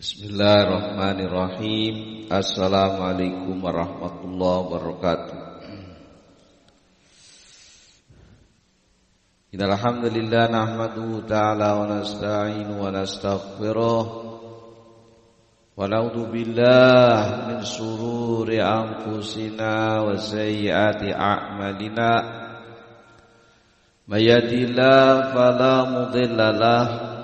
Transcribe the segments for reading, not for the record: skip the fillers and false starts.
Bismillahirrahmanirrahim. Assalamualaikum warahmatullahi wabarakatuh. Innal hamdalillah nahmaduhu ta'ala wa nasta'inu wa nastaghfiruh wa na'udzu billahi min shururi anfusina wa sayyiati a'malina. May yahdihillahu fala mudilla lahu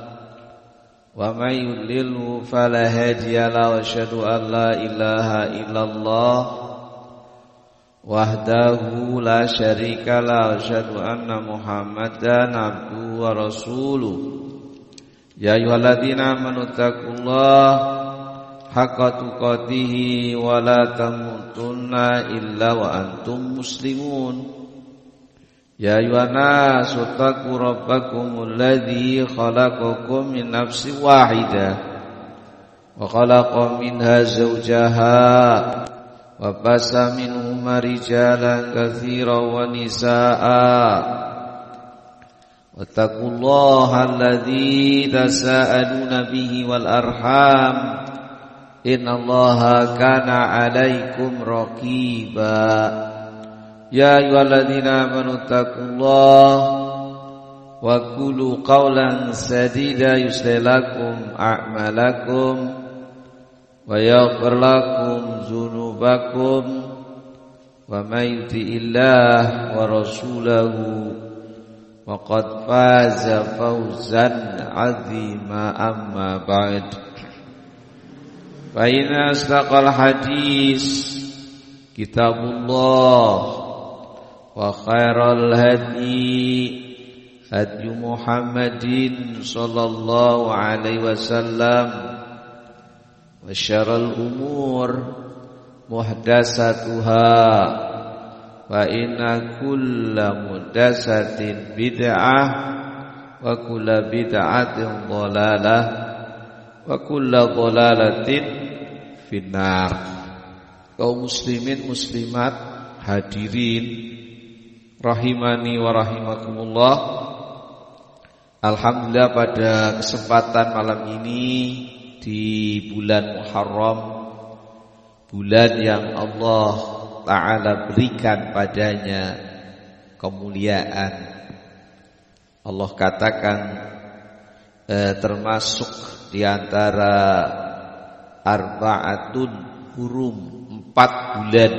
wa may yudlilhu fala hadiya lahu wa asyhadu an la ilaha illallah wahdahu la syarika lahu wa asyhadu anna Muhammadan abduhu wa rasuluh. Ya ayyuhalladzina amanu taqullaha haqqa tuqatih wa la tamutunna illa wa antum muslimun. Ya ayyuhan nasu taqu rabbakumul ladzi khalaqakum min nafsin wahidah wa khalaqa minha zawjaha wa basa minhuma rijalan katsiran wa nisaa'a wattaqullaha alladzi tasaaluna bihi wal arham innallaha kana 'alaikum raqiba. Ya ayyuhalladzina amanu taqullaha wa qulu qawlan sadida yuslih lakum a'malakum wa yaghfir lakum dzunubakum wa may yuti'illah wa rasulahu faqad faza fawzan 'azima amma ba'd. Fa inna asdaqal hadis kitabullah wa khairal hadi hadi Muhammadin sallallahu alaihi wasallam wa syarrul umur muhdatsatuha wa inna kulla muhdatsatin bid'ah wa kulla bid'atin dhalalah wa kulla dhalalatin finnar. Kaum muslimin muslimat hadirin rahimani wa rahimakumullah. Alhamdulillah pada kesempatan malam ini di bulan Muharram, bulan yang Allah Ta'ala berikan padanya kemuliaan. Allah katakan termasuk di antara arba'atun hurum, 4 bulan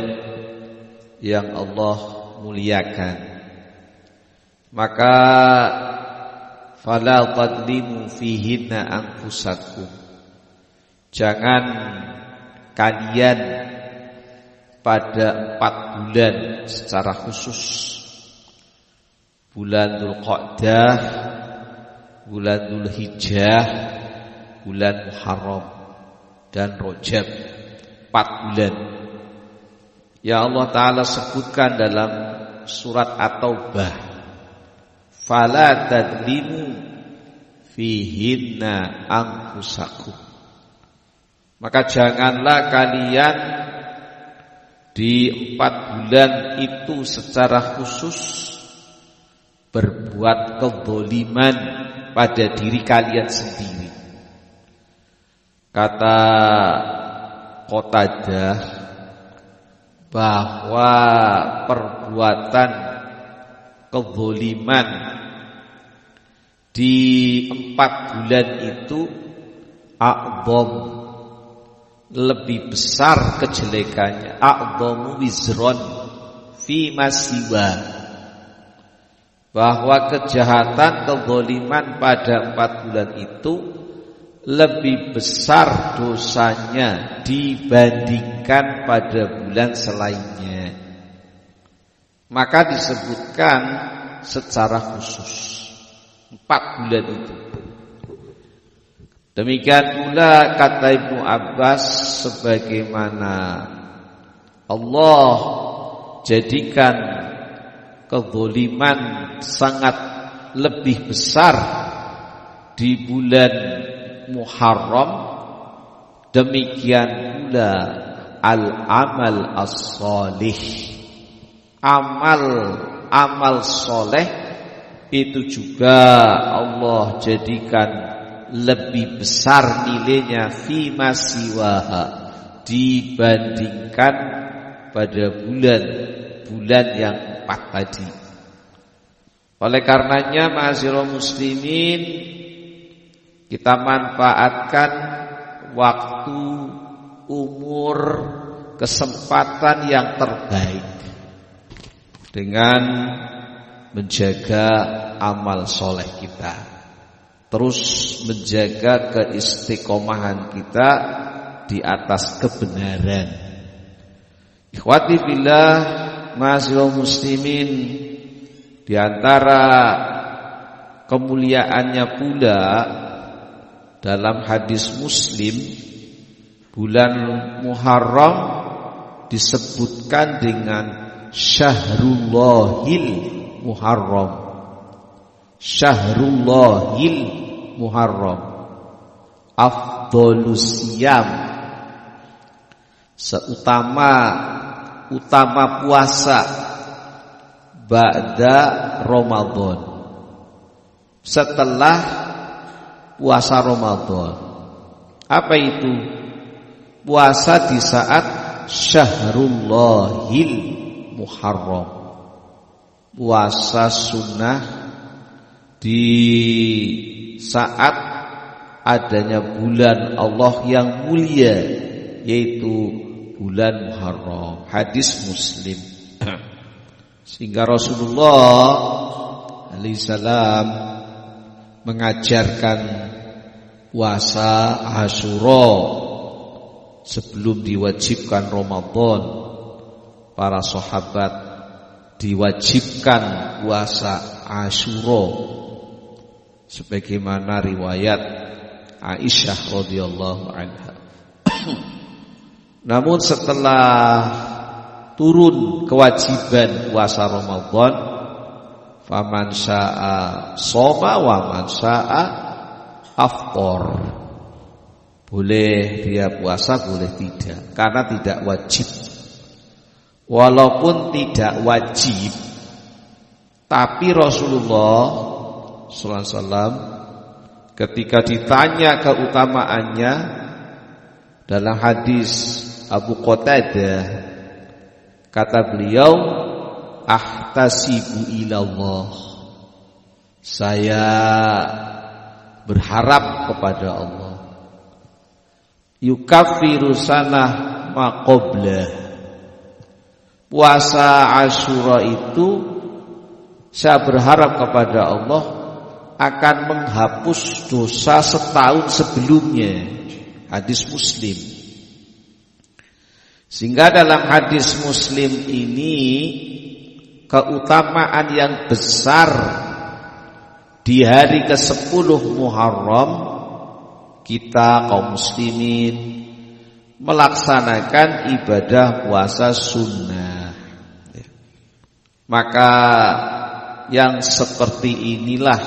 yang Allah muliakan. Maka fala tadlimu fihinna anfusakum, jangan kalian pada 4 bulan secara khusus, bulan Dzulqa'dah, bulan Dzulhijjah, bulan Muharram dan Rajab, 4 bulan ya Allah Ta'ala sebutkan dalam surat At-Taubah, fala tadlimu fihinna anfusakum, maka janganlah kalian di 4 bulan itu secara khusus berbuat kezaliman pada diri kalian sendiri. Kata Qatadah bahwa perbuatan kezaliman di 4 bulan itu a'dham, lebih besar kejelekannya, a'dhamu wizron fi masiwa, bahwa kejahatan kezaliman pada 4 bulan itu lebih besar dosanya dibandingkan pada bulan selainnya. Maka disebutkan secara khusus 4 bulan itu. Demikian pula kata Ibnu Abbas, sebagaimana Allah jadikan kezaliman sangat lebih besar di bulan Muharram, demikian pula al-amal as-salih, amal soleh itu juga Allah jadikan lebih besar nilainya fi masiwaha dibandingkan pada bulan yang 4 tadi. Oleh karenanya ma'asyiral muslimin, kita manfaatkan waktu, umur, kesempatan yang terbaik dengan menjaga amal soleh kita, terus menjaga keistiqomahan kita di atas kebenaran. Ikhwati billah, ma'asyiral muslimin, di antara kemuliaannya pula dalam hadis Muslim, bulan Muharram disebutkan dengan Syahrullahil Muharram. Syahrullahil Muharram, afdhalus siyam, utama puasa ba'da Ramadan, setelah puasa Ramadan. Apa itu? Puasa di saat Syahrullahil Muharram, puasa sunnah di saat adanya bulan Allah yang mulia, yaitu bulan Muharram. Hadis Muslim. Sehingga Rasulullah alaihissalam mengajarkan puasa Asyura sebelum diwajibkan Ramadan. Para sahabat diwajibkan puasa Asyura sebagaimana riwayat Aisyah radhiyallahu anha. Namun setelah turun kewajiban puasa Ramadan, faman syaa shoma wa man syaa afṭar. Boleh dia puasa, boleh tidak, karena tidak wajib. Walaupun tidak wajib, tapi Rasulullah sallallahu alaihi wasallam ketika ditanya keutamaannya dalam hadis Abu Qatadah, kata beliau, ahtasibu ilallah, saya berharap kepada Allah, yukaffiru sanah ma qablah. Puasa Asyura itu saya berharap kepada Allah akan menghapus dosa setahun sebelumnya. Hadis Muslim. Sehingga dalam hadis Muslim ini keutamaan yang besar di hari ke-10 Muharram, kita kaum muslimin melaksanakan ibadah puasa sunnah. Maka yang seperti inilah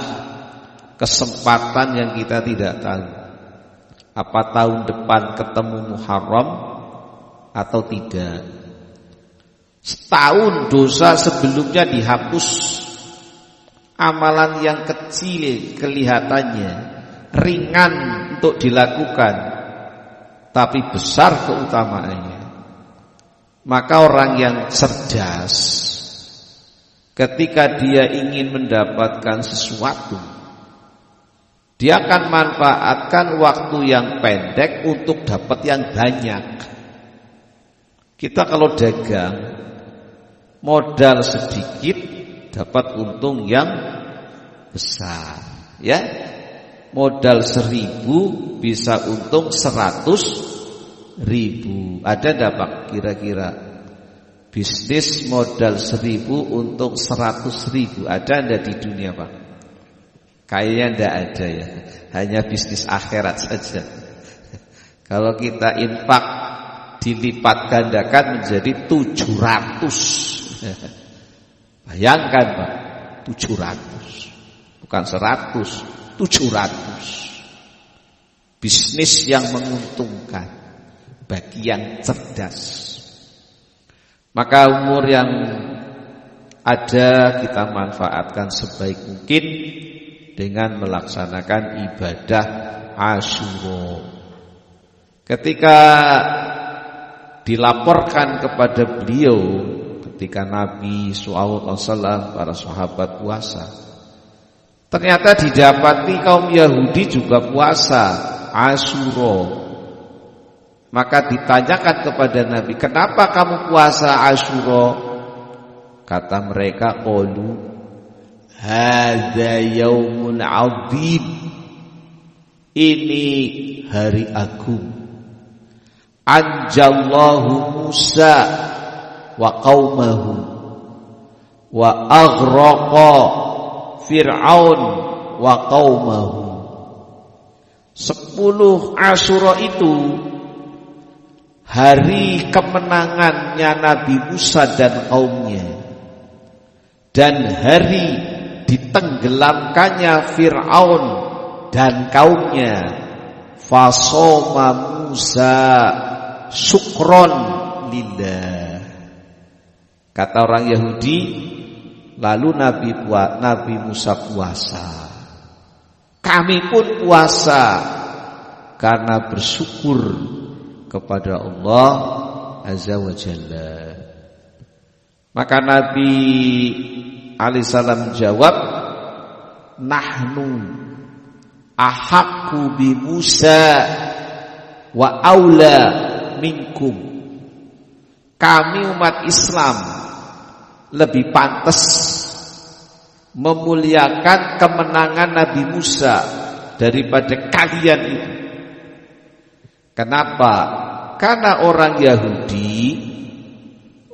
kesempatan yang kita tidak tahu, apa tahun depan ketemu Muharram atau tidak. Setahun dosa sebelumnya dihapus, amalan yang kecil kelihatannya ringan untuk dilakukan, tapi besar keutamaannya. Maka orang yang cerdas, ketika dia ingin mendapatkan sesuatu, dia akan manfaatkan waktu yang pendek untuk dapat yang banyak. Kita kalau dagang, modal sedikit dapat untung yang besar, ya. Modal 1.000 bisa untung 100.000. Ada enggak Pak kira-kira bisnis modal 1.000 untung 100.000? Ada enggak di dunia Pak? Kayaknya enggak ada ya. Hanya bisnis akhirat saja. Kalau kita infak dilipat gandakan menjadi 700. Bayangkan Pak, 700. Bukan 100. 700. Bisnis yang menguntungkan bagi yang cerdas. Maka umur yang ada kita manfaatkan sebaik mungkin dengan melaksanakan ibadah Asyura. Ketika dilaporkan kepada beliau, ketika Nabi SAW, para sahabat puasa, ternyata didapati kaum Yahudi juga puasa Asyura. Maka ditanyakan kepada Nabi, kenapa kamu puasa Asyura? Kata mereka, qalu hadza yaumun 'adzim. Ini hari agung. Anjallahu Musa wa qaumahu wa aghraqa Fir'aun wa qaumahu. 10 Asyura itu hari kemenangannya Nabi Musa dan kaumnya, dan hari ditenggelamkannya Fir'aun dan kaumnya. Fasoma Musa syukron lillah. Kata orang Yahudi, lalu Nabi Musa puasa. Kami pun puasa karena bersyukur kepada Allah Azza wa Jalla. Maka Nabi alaihissalam jawab, nahnu ahaqqu bi Musa wa aula minkum. Kami umat Islam lebih pantas memuliakan kemenangan Nabi Musa daripada kalian itu. Kenapa? Karena orang Yahudi,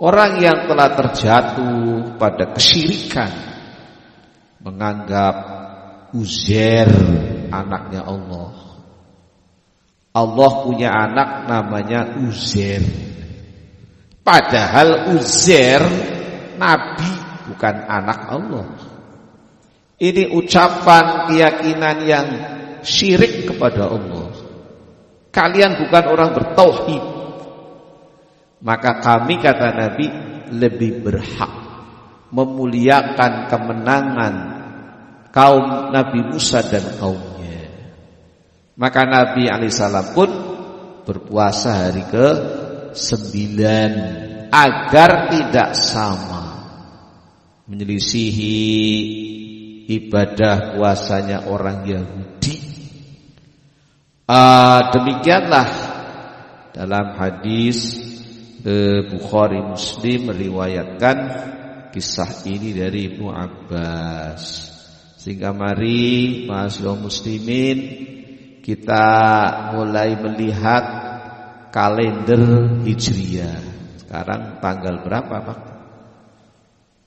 orang yang telah terjatuh pada kesyirikan, menganggap Uzair anaknya Allah. Allah punya anak namanya Uzair. Padahal Uzair nabi, bukan anak Allah. Ini ucapan keyakinan yang syirik kepada Allah. Kalian bukan orang bertauhid. Maka kami, kata Nabi, lebih berhak memuliakan kemenangan kaum Nabi Musa dan kaumnya. Maka Nabi alaihissalam pun berpuasa hari ke-9 agar tidak sama, menyelisihi ibadah puasanya orang Yahudi. Demikianlah dalam hadis Bukhari Muslim meriwayatkan kisah ini dari Ibnu Abbas. Sehingga mari mahasiswa muslimin, kita mulai melihat kalender Hijriah. Sekarang tanggal berapa, Pak?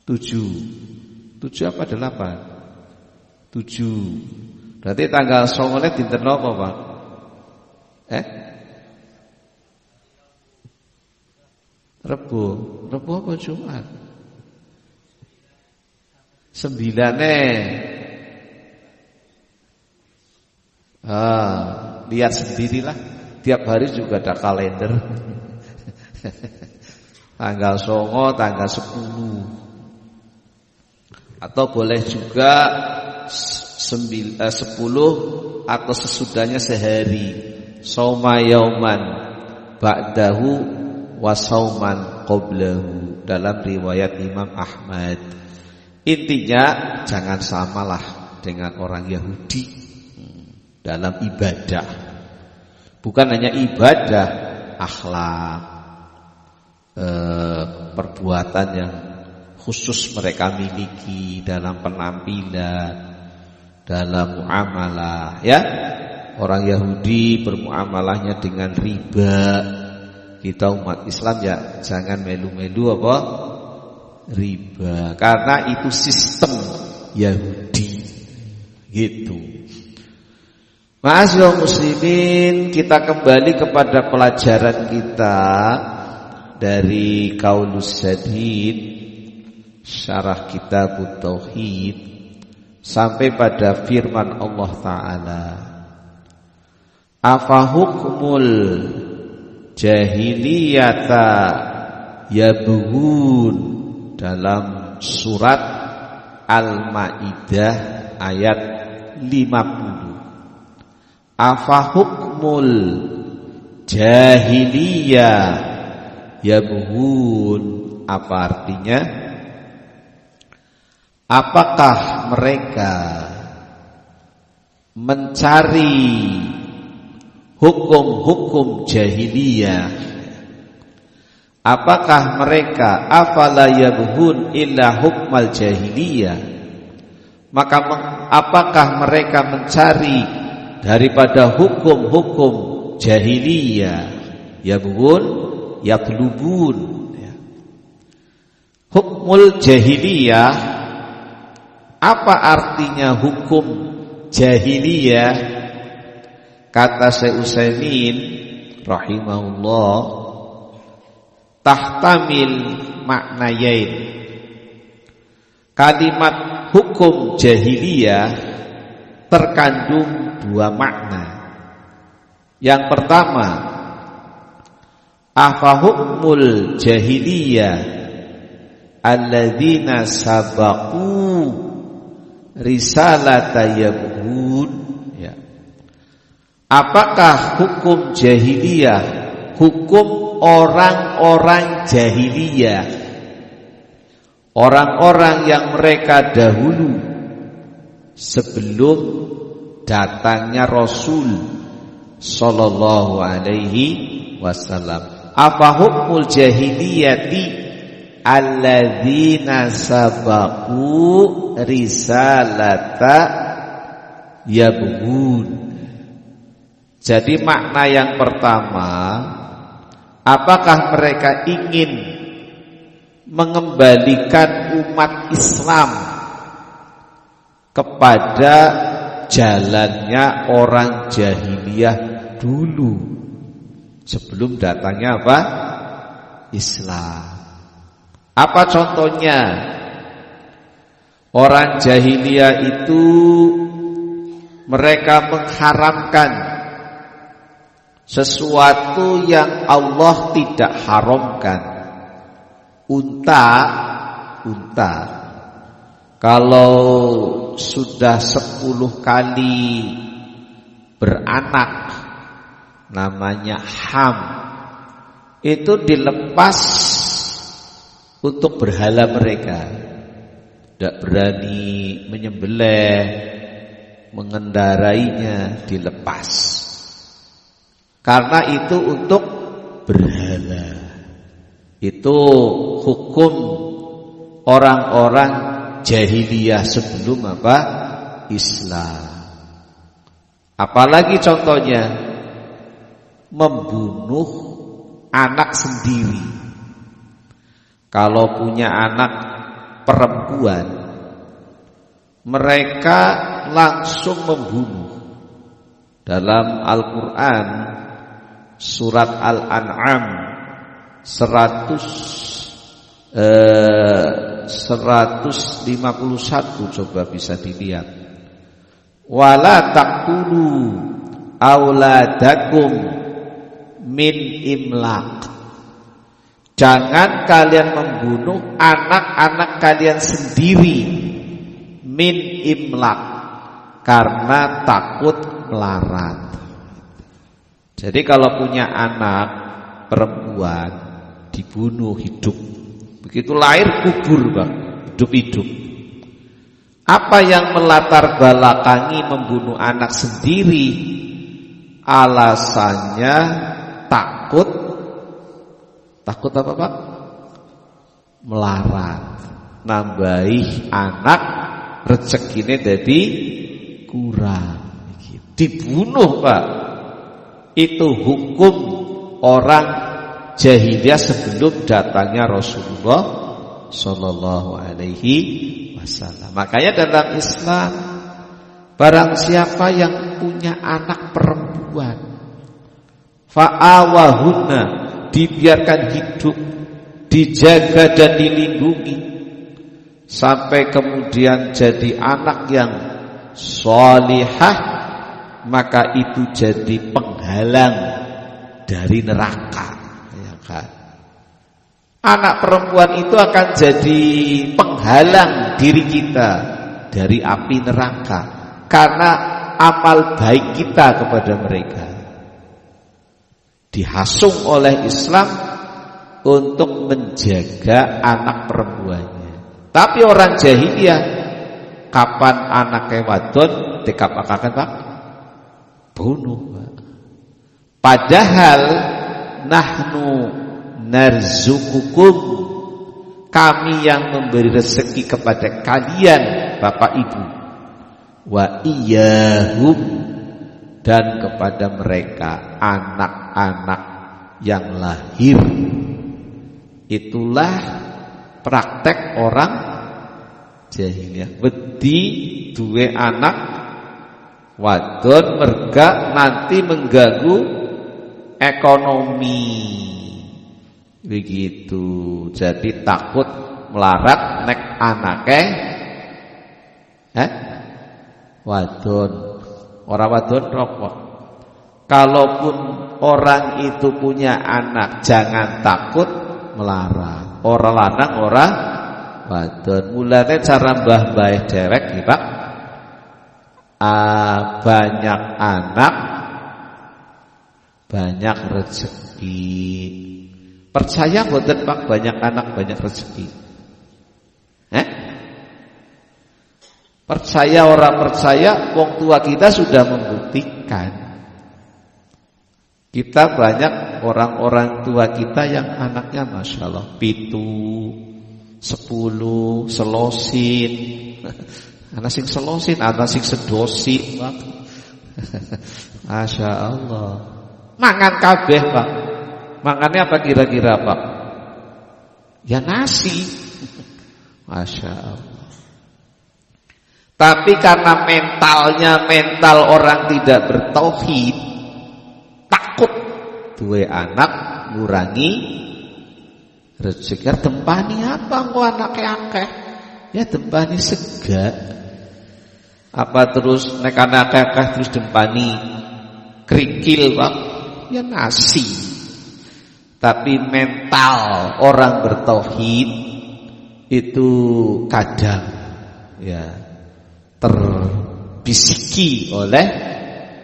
7 apa 8? 7. Berarti tanggal 9 dinten napa, Pak? Rebo apa Jumat? 9. Lihat sendirilah. Tiap hari juga ada kalender. Tanggal 9, tanggal 10. Atau boleh juga 10 atau sesudahnya sehari. Sauma yauman ba'dahu wa sauman qablahu, dalam riwayat Imam Ahmad. Intinya jangan samalah dengan orang Yahudi dalam ibadah. Bukan hanya ibadah, akhlak, perbuatan yang khusus mereka miliki dalam penampilan, dalam muamalah, ya. Orang Yahudi bermuamalahnya dengan riba. Kita umat Islam ya jangan melu-melu apa? Riba. Karena itu sistem Yahudi. Gitu. Ma'asyiral muslimin, kita kembali kepada pelajaran kita dari Qaulus Sadid, syarah Kitabut Tauhid, sampai pada firman Allah Ta'ala, afa hukmul jahiliyata yabghun, dalam surat Al-Maidah ayat 50. Afa hukmul jahiliyah yabghun. Apa artinya? Apakah mereka mencari hukum-hukum jahiliyah? Apakah mereka afala yabghun illa hukmal jahiliyah? Maka apakah mereka mencari daripada hukum-hukum jahiliyah? Yabghun, yatlubun. Hukmul jahiliyah, apa artinya hukum jahiliyah? Kata Syekh Utsaimin rahimahullah, tahtamil maknayain. Kalimat hukum jahiliyah terkandung dua makna. Yang pertama, afa hukmul jahiliyah alladzina sabaqu risalata yabghun, ya. Apakah hukum jahiliyah hukum orang-orang jahiliyah, orang-orang yang mereka dahulu sebelum datangnya Rasul sallallahu alaihi wasallam. Apa hukmul jahiliyati alladzina sabaqu risalata yabghun. Jadi makna yang pertama, apakah mereka ingin mengembalikan umat Islam kepada jalannya orang jahiliyah dulu sebelum datangnya apa? Islam. Apa contohnya? Orang jahiliyah itu mereka mengharamkan sesuatu yang Allah tidak haramkan. Unta kalau sudah 10 kali beranak, namanya ham, itu dilepas untuk berhala mereka. Tidak berani menyembelih, mengendarainya, dilepas. Karena itu untuk berhala. Itu hukum orang-orang jahiliyah sebelum apa? Islam. Apalagi contohnya membunuh anak sendiri. Kalau punya anak perempuan, mereka langsung membunuh. Dalam Al-Quran surat Al-An'am 151, coba bisa dilihat. Wala taqtulu auladakum min imlaq. Jangan kalian membunuh anak-anak kalian sendiri min imlaq, karena takut melarat. Jadi kalau punya anak perempuan dibunuh hidup, begitu lahir kubur bang, hidup-hidup. Apa yang melatar belakangi membunuh anak sendiri? Alasannya takut apa Pak? Melarat. Nambahi anak, rezekine jadi kurang. Dibunuh Pak. Itu hukum orang jahiliyah sebelum datangnya Rasulullah sallallahu alaihi wasallam. Makanya dalam Islam, barang siapa yang punya anak perempuan, fa'awahunna, dibiarkan hidup, dijaga dan dilindungi sampai kemudian jadi anak yang sholihah, maka itu jadi penghalang dari neraka, ya kan? Anak perempuan itu akan jadi penghalang diri kita dari api neraka, karena amal baik kita kepada mereka. Dihasung oleh Islam untuk menjaga anak perempuannya. Tapi orang jahiliyah, kapan anaknya wadon dikapak-kakan Pak? Bunuh Pak. Padahal nahnu narzukukum, kami yang memberi rezeki kepada kalian Bapak Ibu, wa iyahum, dan kepada mereka anak-anak yang lahir. Itulah praktek orang jahiliyah. Wedi duwe anak wadon merga nanti mengganggu ekonomi. Begitu. Jadi takut melarat nek anake wadon. Orang wadon rokok. Kalaupun orang itu punya anak, jangan takut melarat. Orang lanang orang wadon. Mulane cara mbah-mbah dewek iki Pak, banyak anak banyak rezeki. Percaya mboten Pak, banyak anak banyak rezeki? Percaya orang percaya, wong tua kita sudah membuktikan. Kita banyak orang-orang tua kita yang anaknya Masya Allah 7, 10, selosin. Anak sing selosin, anak sing sedosi Pak. Masya Allah. Mangan kabeh Pak. Makannya apa kira-kira Pak? Ya nasi. Masya Allah. Tapi karena mental orang tidak bertauhid, takut duwe anak ngurangi rezeki. Tempani apa kok anake akeh? Ya tempani sega. Apa terus nek anake akeh terus tempani krikil Pak? Ya nasi. Tapi mental orang bertauhid itu kadang ya terbisiki oleh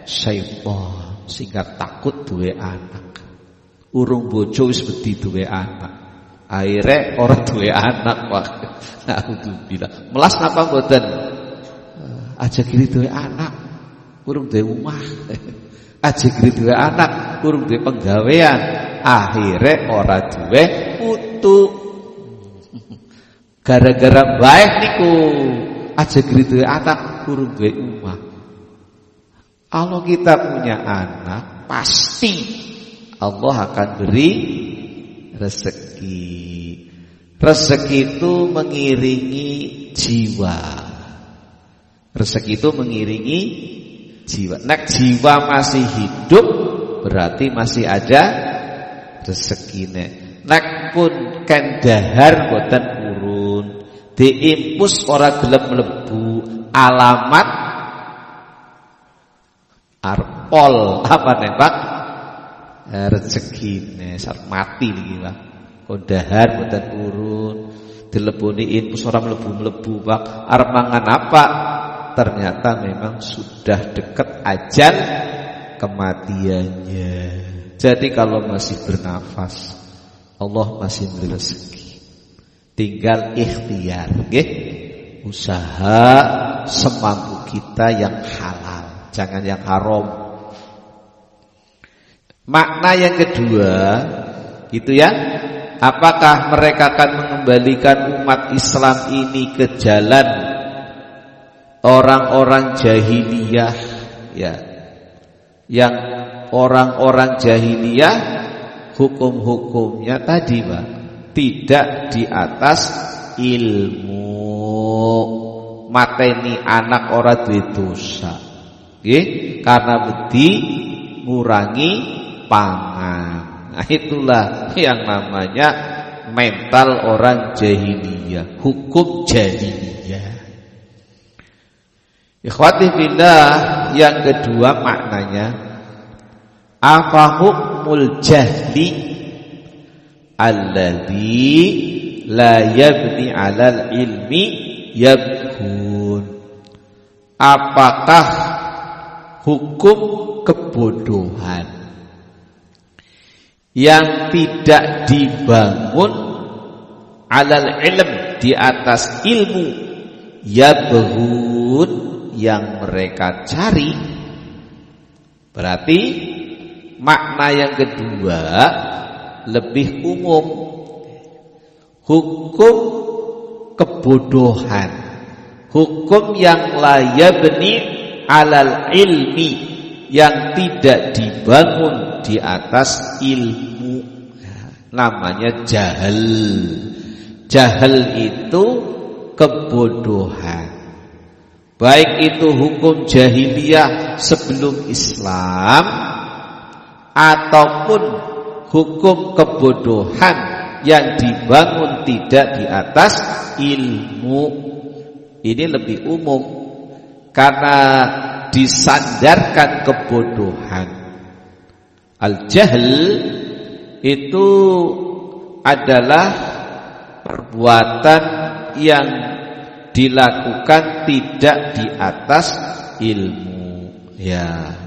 syaitan sehingga takut duwe anak. Urung bojo wis wedi duwe anak. Akhire ora duwe anak Pak. Alhamdulillah. Melas napa mboten? Aja kiri duwe anak, urung duwe omah. Aja kiri duwe anak, urung duwe penggawean. Akhire ora duwe putu. Gara-gara baik niku aja gitu anak kurung duwe omah. Kalau kita punya anak, pasti Allah akan beri rezeki. Rezeki itu mengiringi jiwa. Rezeki itu mengiringi jiwa. Nek jiwa masih hidup, berarti masih ada rezekine. Nek pun kendahar boten urun, diimpus ora gelem mlebu, alamat arpol apa nih Pak? Rezekine sarep mati niki Pak. Kondahar boten urun, dileboni infus ora mlebu-mlebu Pak. Arep mangan apa? Ternyata memang sudah dekat ajal kematiannya. Jadi kalau masih bernafas, Allah masih memberi rezeki. Tinggal ikhtiar, nggih. Usaha semampu kita yang halal, jangan yang haram. Makna yang kedua, gitu ya. Apakah mereka akan mengembalikan umat Islam ini ke jalan orang-orang jahiliyah ya? Yang orang-orang jahiliyah hukum-hukumnya tadi Pak, tidak di atas ilmu. Mateni anak ora duwe dosa. Nggih, karena wedi ngurangi pangan. Nah, itulah yang namanya mental orang jahiliyah, hukum jahiliyah. Ikhwati fillah, yang kedua maknanya apa hukmul jahli alladzi la yabni 'alal ilmi yabhun. Apakah hukum kebodohan yang tidak dibangun alal ilm, di atas ilmu, yabghun, yang mereka cari. Berarti makna yang kedua lebih umum. Hukum kebodohan, hukum yang la yabni alal ilmi, yang tidak dibangun di atas ilmu, namanya jahal. Jahal itu kebodohan. Baik itu hukum jahiliyah sebelum Islam, ataupun hukum kebodohan yang dibangun tidak di atas ilmu. Ini lebih umum karena disandarkan kebodohan. Al-jahl itu adalah perbuatan yang dilakukan tidak di atas ilmu. Ya.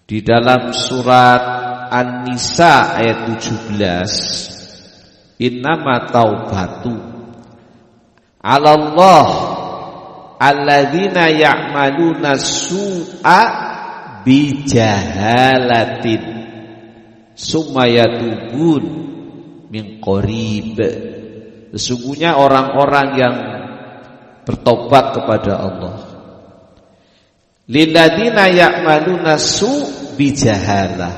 Di dalam surat An-Nisa ayat 17, innama taubatu 'alallah alladzina ya'maluna su'a bijahalatin summa yatubun min qarib. Sesungguhnya orang-orang yang bertobat kepada Allah, lilladzina ya'maluna su' bijahalah,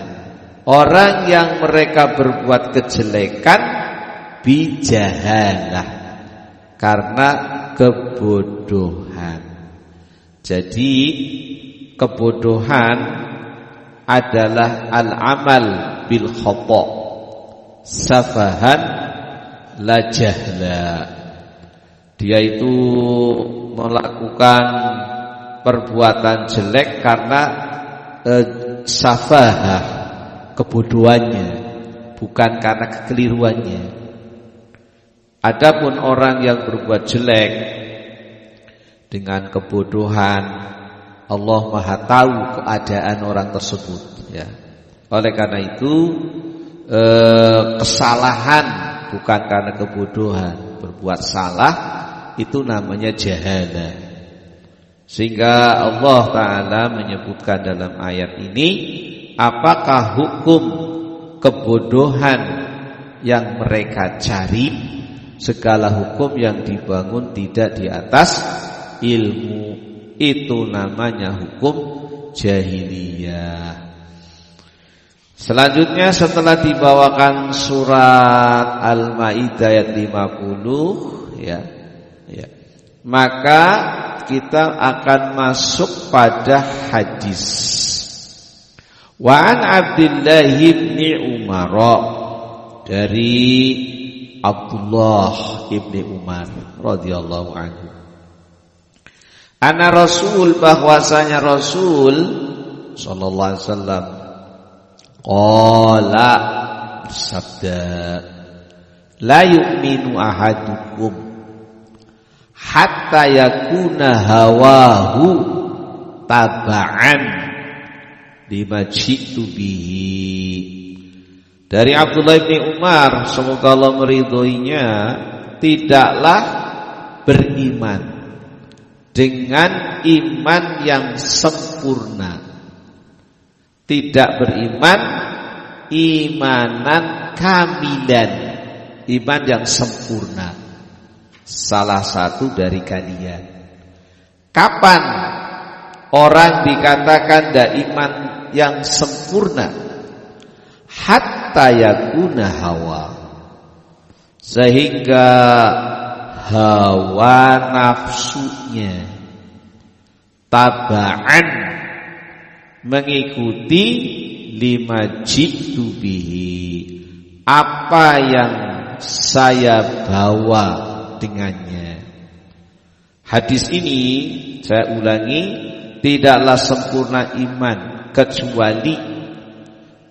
orang yang mereka berbuat kejelekan bijahalah, karena kebodohan. Jadi kebodohan adalah al-amal bil khata', safahan la jahla. Dia itu melakukan perbuatan jelek karena safahah, kebodohannya, bukan karena kekeliruannya. Adapun orang yang berbuat jelek dengan kebodohan, Allah Maha tahu keadaan orang tersebut, ya. Oleh karena itu kesalahan bukan karena kebodohan, berbuat salah itu namanya jahalah. Sehingga Allah Ta'ala menyebutkan dalam ayat ini, apakah hukum kebodohan yang mereka cari, segala hukum yang dibangun tidak di atas ilmu, itu namanya hukum jahiliyah. Selanjutnya setelah dibawakan surat Al-Maidah ayat 50, ya, maka kita akan masuk pada hadis. Wa an Abdullah bin Umar, dari Abdullah ibni Umar radhiyallahu anhu, anna Rasul, bahwasanya Rasul sallallahu alaihi wasallam qala, bersabda, la yu'minu ahadukum hatta yakuna hawahu taba'an lima jitu bihi. Dari Abdullah bin Umar, semoga Allah meridhoinya, tidaklah beriman dengan iman yang sempurna, tidak beriman imanan kamilan, iman yang sempurna, salah satu dari kalian. Kapan orang dikatakan tidak iman yang sempurna? Hatta yakuna hawa, sehingga hawa nafsunya tabaan, mengikuti lima jitu bihi, apa yang saya bawa dengannya. Hadis ini saya ulangi, tidaklah sempurna iman kecuali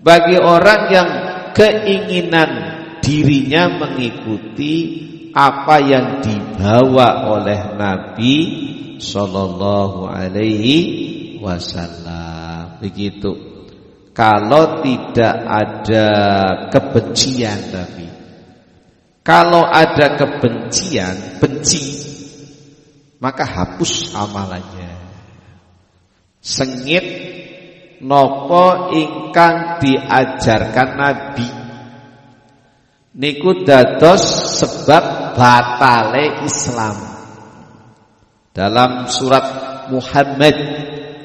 bagi orang yang keinginan dirinya mengikuti apa yang dibawa oleh Nabi sallallahu alaihi wasallam. Begitu. Kalau tidak ada kebencian Nabi. Kalau ada kebencian, benci, maka hapus amalannya. Sengit nopo ingkang diajarkan Nabi niku dados sebab batale Islam. Dalam surat Muhammad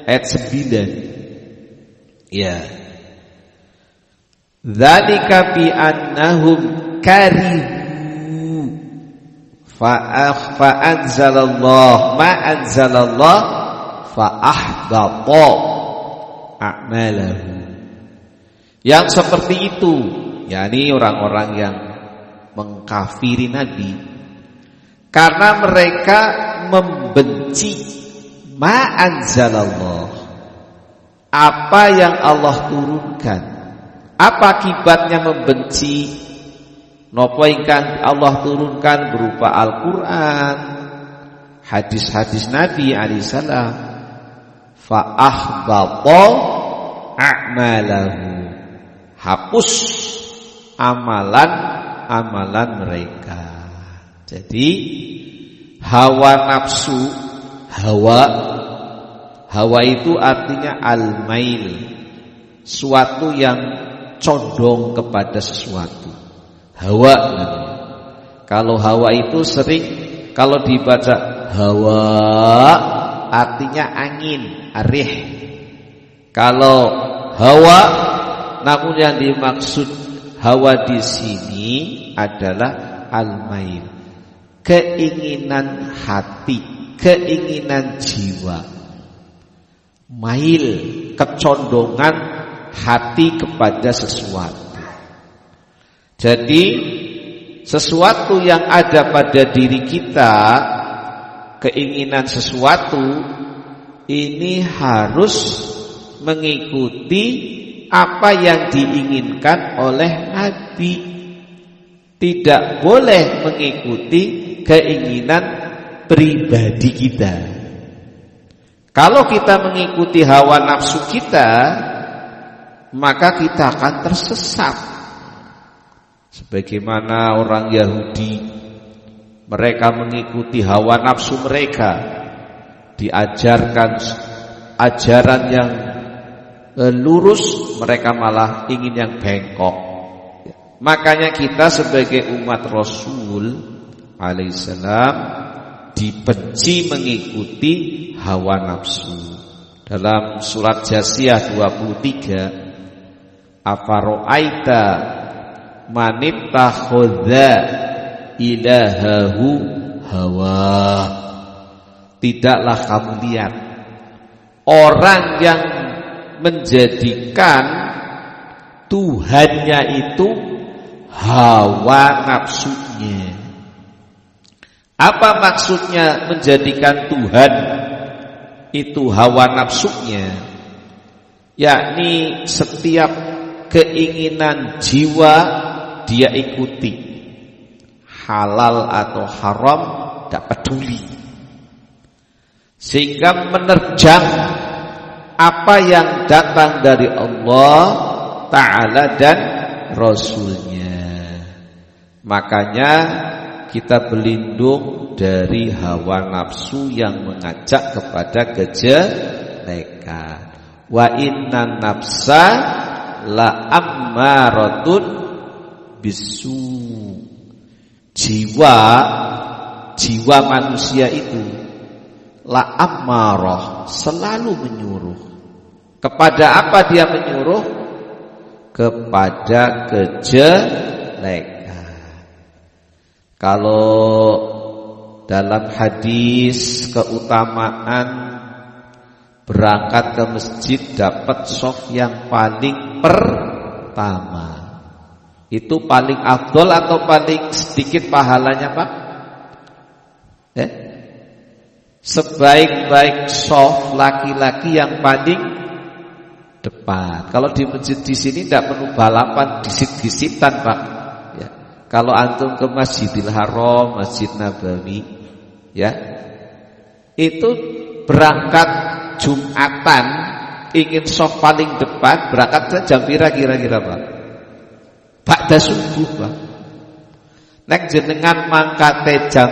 ayat 9. Ya. Dzalika bi annahum karihu fa anzalallah ma anzalallah fa ahbata a'malahu. Yang seperti itu, yakni orang-orang yang mengkafiri Nabi, karena mereka membenci ma anzalallah, apa yang Allah turunkan. Apa akibatnya membenci? Napa ingkang Allah turunkan berupa Al-Qur'an, hadis-hadis Nabi alaihi salam. Fa ahbata a'malahu, hapus amalan-amalan mereka. Jadi hawa nafsu, hawa itu artinya al-mail, suatu yang condong kepada sesuatu. Hawa. Kalau hawa itu sering kalau dibaca hawa artinya angin, arih. Kalau hawa, namun yang dimaksud hawa di sini adalah al-mail, keinginan hati, keinginan jiwa. Mail, kecondongan hati kepada sesuatu. Jadi sesuatu yang ada pada diri kita, keinginan sesuatu ini harus mengikuti apa yang diinginkan oleh Nabi. Tidak boleh mengikuti keinginan pribadi kita. Kalau kita mengikuti hawa nafsu kita, maka kita akan tersesat. Sebagaimana orang Yahudi, mereka mengikuti hawa nafsu mereka, diajarkan ajaran yang lurus, mereka malah ingin yang bengkok. Makanya kita sebagai umat Rasul alaihissalam dibenci mengikuti hawa nafsu. Dalam surat Jasiyah 23, afaro'aita manittakhadha ilahahu hawa. Tidaklah kamu lihat orang yang menjadikan Tuhannya itu hawa nafsunya. Apa maksudnya menjadikan Tuhan itu hawa nafsunya? Yakni setiap keinginan jiwa dia ikuti, halal atau haram tidak peduli, sehingga menerjang apa yang datang dari Allah Ta'ala dan Rasulnya. Makanya kita berlindung dari hawa nafsu yang mengajak kepada kejelekan. Wa innan nafsa la ammaratun bisu. Jiwa manusia itu la ammarah, selalu menyuruh. Kepada apa dia menyuruh? Kepada kejelekan. Kalau dalam hadis keutamaan berangkat ke masjid dapat shaf yang paling pertama, itu paling afdol atau paling sedikit pahalanya, Pak? Sebaik-baik shaf laki-laki yang paling depan. Kalau di masjid di sini tidak perlu balapan disit-disitan, Pak. Ya. Kalau antum ke Masjidil Haram, Masjid Nabawi, ya, itu berangkat Jumatan ingin soft paling depan, berangkat jam kira-kira Pak? Ba'da subuh Pak. Nek jenengan mangkate jam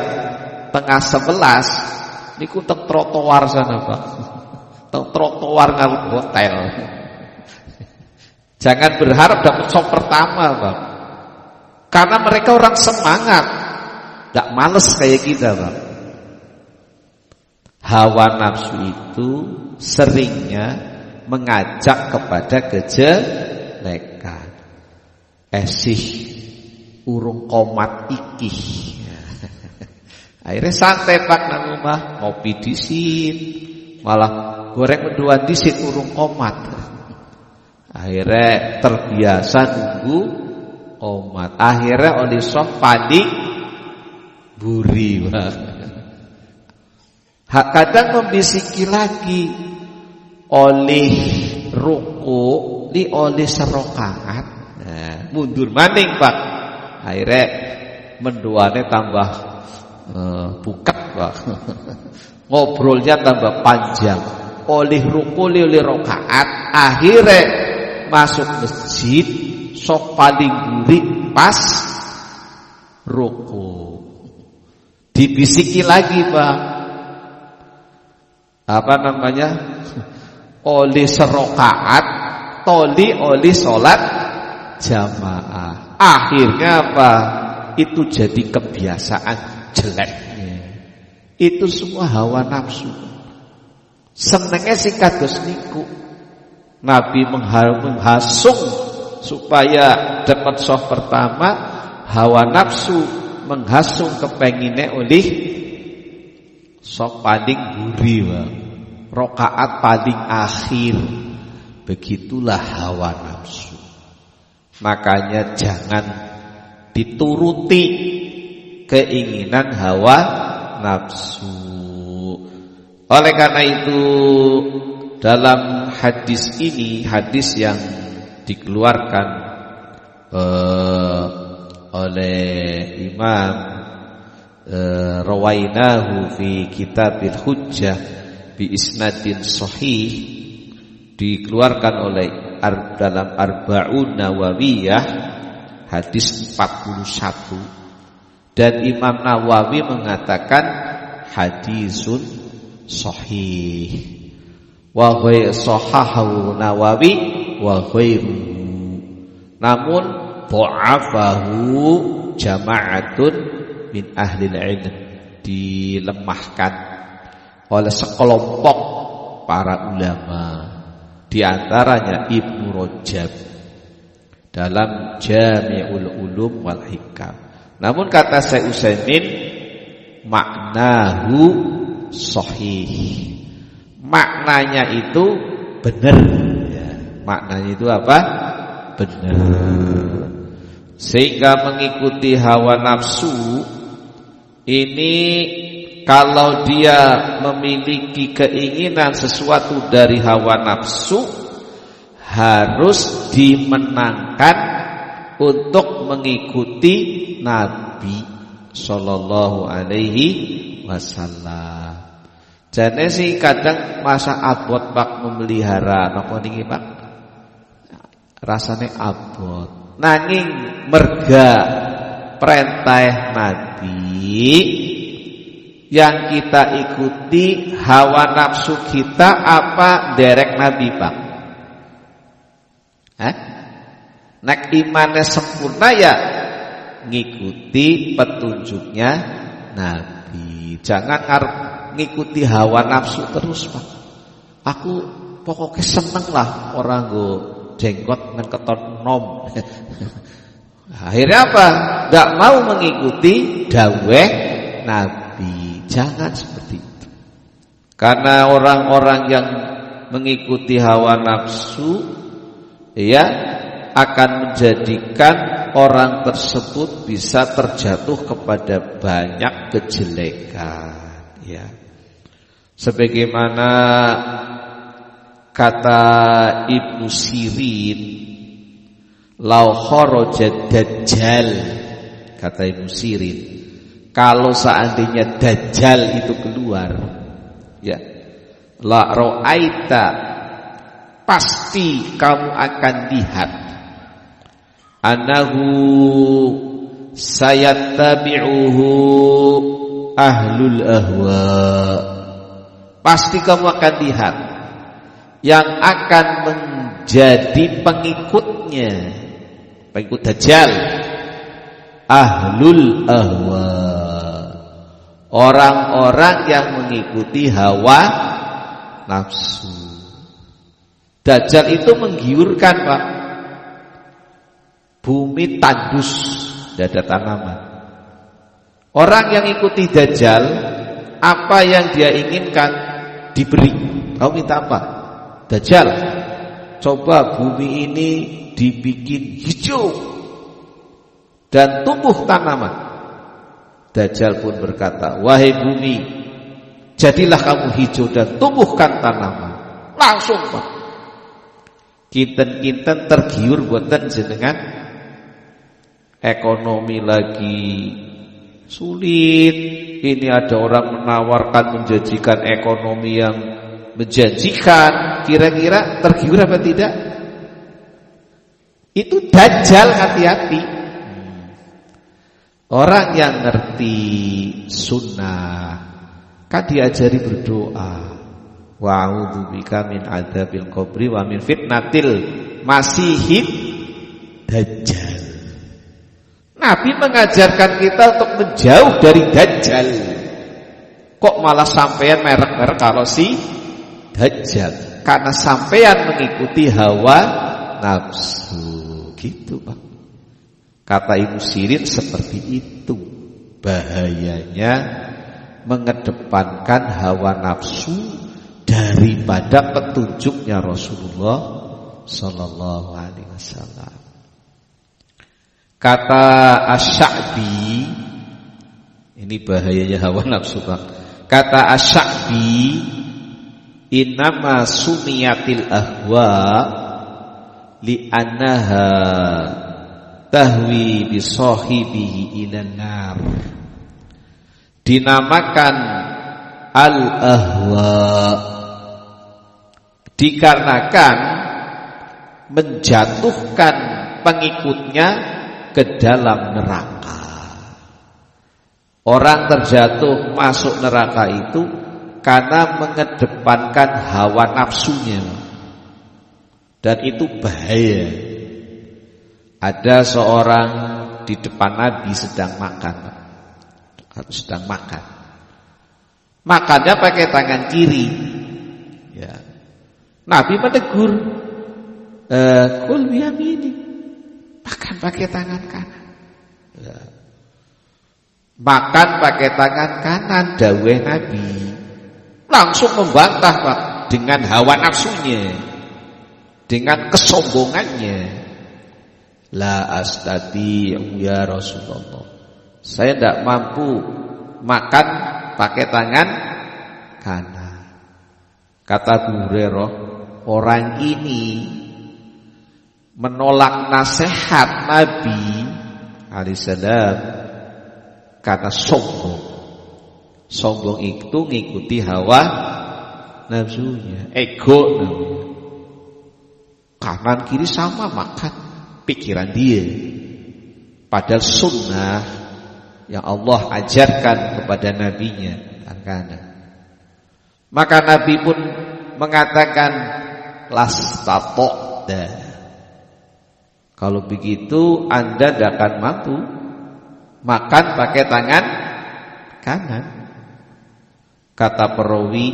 10:30 niku teng trotoar sana Pak. Teng trotoar ngarep hotel. Jangan berharap dapat soft pertama Pak. Karena mereka orang semangat, gak males kayak kita Pak. Hawa nafsu itu seringnya mengajak kepada kejelekan. Esih urung komat iki. Akhirnya santai Pak nang omah, ngopi disit, malah goreng menduan disit urung komat. Akhirnya terbiasa nunggu komat. Akhirnya oleh soft paling buri Pak. Kadang membisiki lagi oleh ruku li oleh serokaat, mundur maning Pak. Akhirnya mendoane tambah buket Pak. Ngobrolnya tambah panjang. Oleh ruku li oleh rokaat, akhirnya masuk masjid sok paling buri pas ruku. Dibisiki lagi Pak. Apa namanya? Oleh serokaat, toli oleh sholat jamaah. Akhirnya apa? Itu jadi kebiasaan jeleknya. Itu semua hawa nafsu. Senengnya si kados niku. Nabi menghasung supaya dapat soft pertama. Hawa nafsu menghasung kepengine oleh sok paling buri rokaat paling akhir. Begitulah hawa nafsu. Makanya jangan dituruti keinginan hawa nafsu. Oleh karena itu dalam hadis ini, hadis yang dikeluarkan oleh Imam rawainahu fi kitabil hujjah bi isnadin sahih, dikeluarkan oleh dalam Arba'un Nawawiyah hadis 41, dan Imam Nawawi mengatakan hadisun sahih wa ghairu sahahu Nawawi wa ghairu, namun dha'afahu jama'atun min ahlil ilm, dilemahkan oleh sekelompok para ulama, di antaranya Ibnu Rajab dalam Jami'ul Ulum wal Hikam. Namun kata Syekh Utsaimin, maknahu sahih, maknanya itu benar ya. Maknanya itu apa? Benar. Sehingga mengikuti hawa nafsu ini, kalau dia memiliki keinginan sesuatu dari hawa nafsu, harus dimenangkan untuk mengikuti Nabi Sallallahu Alaihi Wasallam. Jane sih kadang masa abot Pak memelihara napa niki Pak? Rasane abot. Nanging merga perintah Nabi yang kita ikuti hawa nafsu kita apa derek Nabi Pak? Nek imannya sempurna ya ngikuti petunjuknya Nabi. Jangan ngikuti hawa nafsu terus Pak. Aku pokoknya seneng lah orang go jenggot dengan keton nom. Akhirnya apa? Gak mau mengikuti daweh Nabi. Jangan seperti itu. Karena orang-orang yang mengikuti hawa nafsu ya akan menjadikan orang tersebut bisa terjatuh kepada banyak kejelekan ya. Sebagaimana kata Ibnu Sirin, lau kharaja dajjal, kata Ibnu Sirin, kalau seandainya dajjal itu keluar ya, La ra'aita, pasti kamu akan lihat, annahu sayattabi'uhu ahlul ahwa, pasti kamu akan lihat yang akan menjadi pengikutnya, pengikut Dajjal, ahlul ahwa, orang-orang yang mengikuti hawa nafsu. Dajjal itu menggiurkan, Pak. Bumi tandus, tidak ada tanaman. Orang yang ikuti Dajjal, apa yang dia inginkan diberi. Kau minta apa? Dajjal, coba bumi ini dibikin hijau dan tumbuh tanaman. Dajjal pun berkata, wahai bumi, jadilah kamu hijau dan tumbuhkan tanaman. Langsung, Pak. Kinten-kinten tergiur boten jenengan, ekonomi lagi sulit. Ini ada orang menawarkan menjanjikan ekonomi yang menjanjikan. Kira-kira tergiur apa tidak? Itu Dajjal, hati-hati. Orang yang ngerti sunnah kan diajari berdoa. Wa'udzubika min adzabil qabri wa min fitnatil masihid Dajjal. Nabi mengajarkan kita untuk menjauh dari Dajjal. Kok malah sampean merek-merek kalau si Dajjal? Karena sampean mengikuti hawa nafsu. Gitu, Pak. Kata Ibnu Sirin seperti itu. Bahayanya mengedepankan hawa nafsu daripada petunjuknya Rasulullah sallallahu alaihi wasallam. Kata Asy-Sya'bi, ini bahayanya hawa nafsu, Pak. Kata Asy-Sya'bi, innama sumiyatil ahwa li'annaha tahwi bi sahibihi ilan nar. Dinamakan al-ahwa dikarenakan menjatuhkan pengikutnya ke dalam neraka. Orang terjatuh masuk neraka itu karena mengedepankan hawa nafsunya. Dan itu bahaya. Ada seorang di depan Nabi sedang makan. Makannya pakai tangan kiri. Ya. Nabi menegur, kul biyamini, makan pakai tangan kanan. Ya. Makan pakai tangan kanan, dawuh Nabi. Langsung membantah, Pak, dengan hawa nafsunya, dengan kesombongannya. La astati'u ya Rasulullah, saya tidak mampu makan pakai tangan kanan. Kata Abu Hurairah, orang ini menolak nasihat Nabi alaihissalam karena sombong. Sombong itu ngikuti hawa nafsunya, ego namanya. Kanan kiri sama makan, pikiran dia. Padahal sunnah yang Allah ajarkan kepada nabinya kanan. Maka Nabi pun mengatakan lastato'da, kalau begitu Anda tidak akan mampu makan pakai tangan kanan. Kata perawi,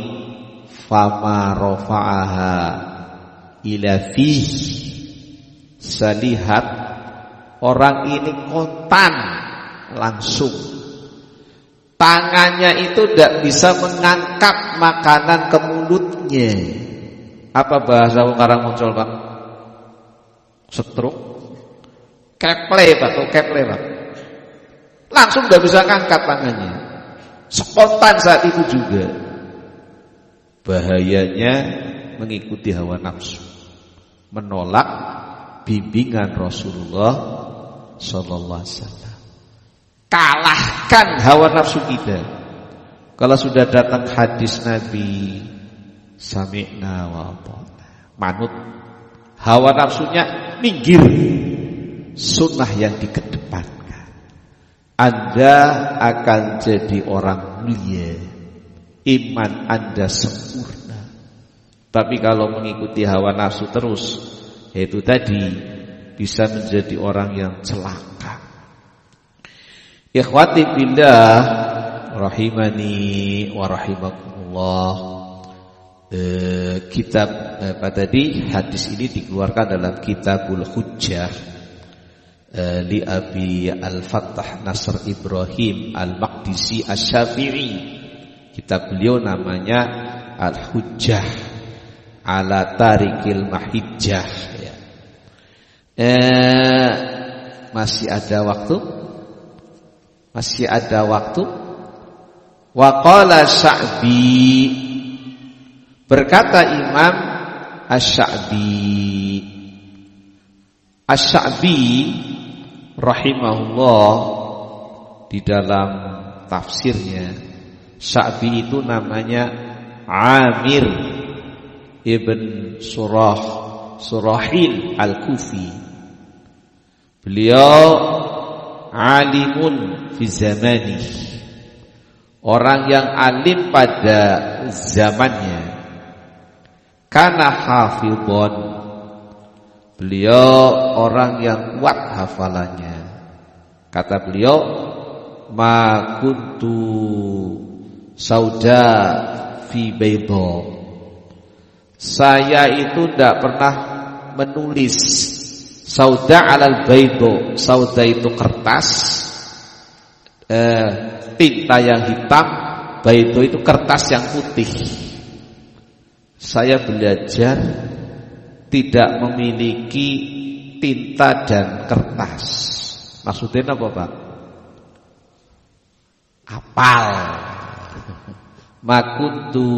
fama rafa'aha ila fih, saya lihat orang ini kontan langsung, tangannya itu tidak bisa mengangkat makanan ke mulutnya. Apa bahasa sekarang muncul, Pak? Stroke, keple, Pak, Pak. Langsung tidak bisa angkat tangannya. Spontan saat itu juga. Bahayanya mengikuti hawa nafsu, menolak bimbingan Rasulullah sallallahu alaihi wasallam. Kalahkan hawa nafsu kita. Kalau sudah datang hadis Nabi, sami'na wa ata'na. Manut. Hawa nafsunya minggir. Sunnah yang dikedepankan. Anda akan jadi orang mulia. Iman Anda sempurna. Tapi kalau mengikuti hawa nafsu terus, itu tadi bisa menjadi orang yang celaka. Ikhwati billah rahimani wa rahimakumullah. Kitab apa tadi? Hadis ini dikeluarkan dalam Kitabul Hujjah li Abi Al-Fattah Nasr Ibrahim Al-Maqdisi Asy-Syafi'i. Kitab beliau namanya Al-Hujjah ala Tarikil Mahijjah ya. Masih ada waktu? Masih ada waktu? Wa qala Sya'bi, berkata Imam Asy-Sya'bi. Asy-Sya'bi rahimahullah di dalam tafsirnya, Sya'bi itu namanya Amir ibn Surahil Al-Kufi. Beliau alimun fi zamani, orang yang alim pada zamannya. Kana hafidhon, beliau orang yang kuat hafalannya. Kata beliau, ma kuntu sauda fi bayda, saya itu tidak pernah menulis sauda alal baydo. Sauda itu kertas, tinta yang hitam. Baydo itu kertas yang putih. Saya belajar tidak memiliki tinta dan kertas. Maksudnya apa Pak? Apal. Makuntu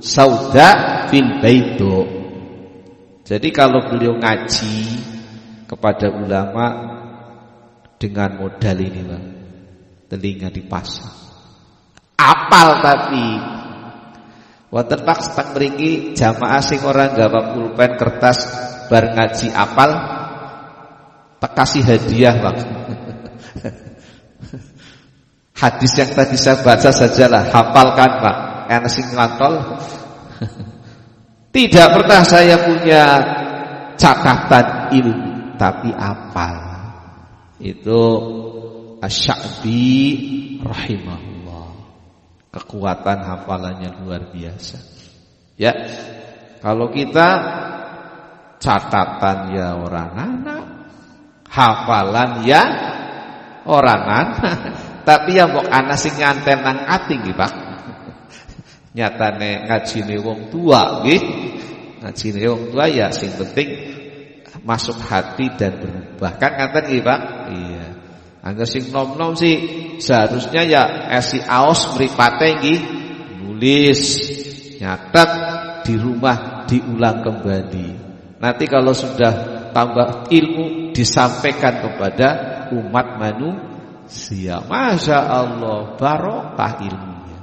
sauda fil baydo. Jadi kalau beliau ngaji kepada ulama dengan modal ini Pak, telinga dipasang. Apal tapi wonten Pak seteng mriki jamaah sing ora nggawa pulpen kertas bar ngaji apal tak kasih hadiah Pak. Hadis yang tadi saya baca sajalah, hafalkan Pak. Enak sing ngantol. Tidak pernah saya punya catatan ilmu, tapi apal. Itu Asy-Sya'bi rahimahullah. Kekuatan hafalannya luar biasa. Ya. Kalau kita catatan ya orang anak, hafalan ya orang anak. Tapi ya mbok ana sing nyanten nang ati nggih Pak. Nyatane ngajine wong tua nggih. Ngajine wong tua ya sing penting masuk hati dan berubah. Kan ngaten nggih Pak? Iya. Angger sing nom-nom sih seharusnya ya esi aos mripate nggih nulis, nyatet di rumah, diulang kembali. Nanti kalau sudah tambah ilmu disampaikan kepada umat manusia. Masya Allah, barokah ilmunya.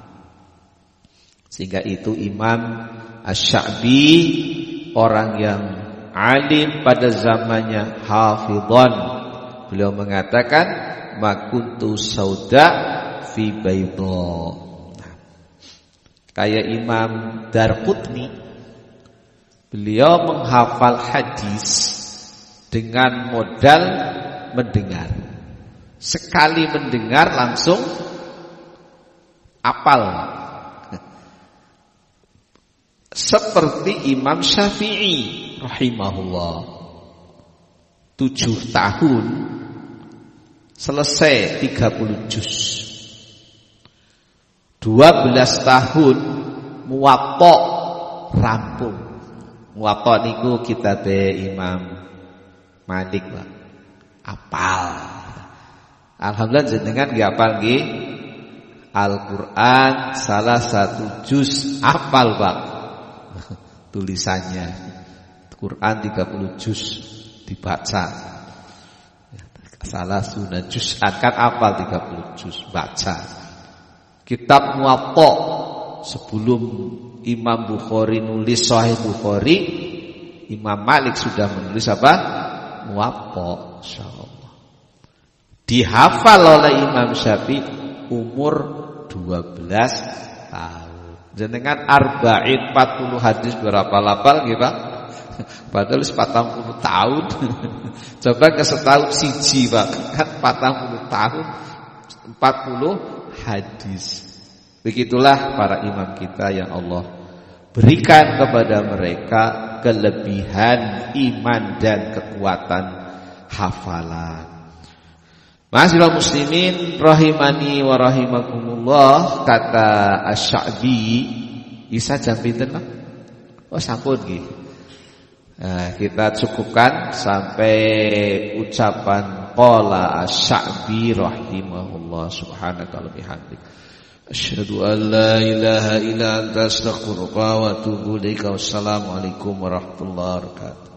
Sehingga itu Imam Asy-Sya'bi orang yang alim pada zamannya, hafidhan. Beliau mengatakan ma kuntu sauda fi bayda. Kayak Imam Darqutni, beliau menghafal hadis dengan modal mendengar. Sekali mendengar langsung apal. Seperti Imam Syafi'i rahimahullah, 7 tahun selesai 30 juz. 12 tahun Muwatta rampung. Muwatta niku kitabe Imam Malik Pak. Apal. Alhamdulillah jenengan nggih apal nggih. Al-Qur'an salah satu juz apal Pak. Tulisannya. Quran 30 juz dibaca. Salah sunah juz kan apal 30 juz baca. Kitab Muwatta sebelum Imam Bukhari nulis Sahih Bukhari, Imam Malik sudah menulis apa? Muwatta, insyaallah. Dihafal oleh Imam Syafi'i umur 12 tahun. Jenengan arba'in 40 hadis berapa lapal nggih, Pak? Padahal 40 tahun. Coba ke setahun siji, Pak. Kan 40 tahun 40 hadis. Begitulah para imam kita yang Allah berikan kepada mereka kelebihan iman dan kekuatan hafalan. Ma'asyiral muslimin rahimani wa rahimakumullah, kata Asy-Sya'bi, isa jam pinten, Pak? Oh, sampun nggih. Nah, kita cukupkan sampai ucapan qala Asy-Sya'bi rahimahullah, subhanaka wa bihamdik, asyhadu an la ilaha illa anta astaghfiruka wa atubu ilaika. Wassalamualaikum warahmatullahi wabarakatuh.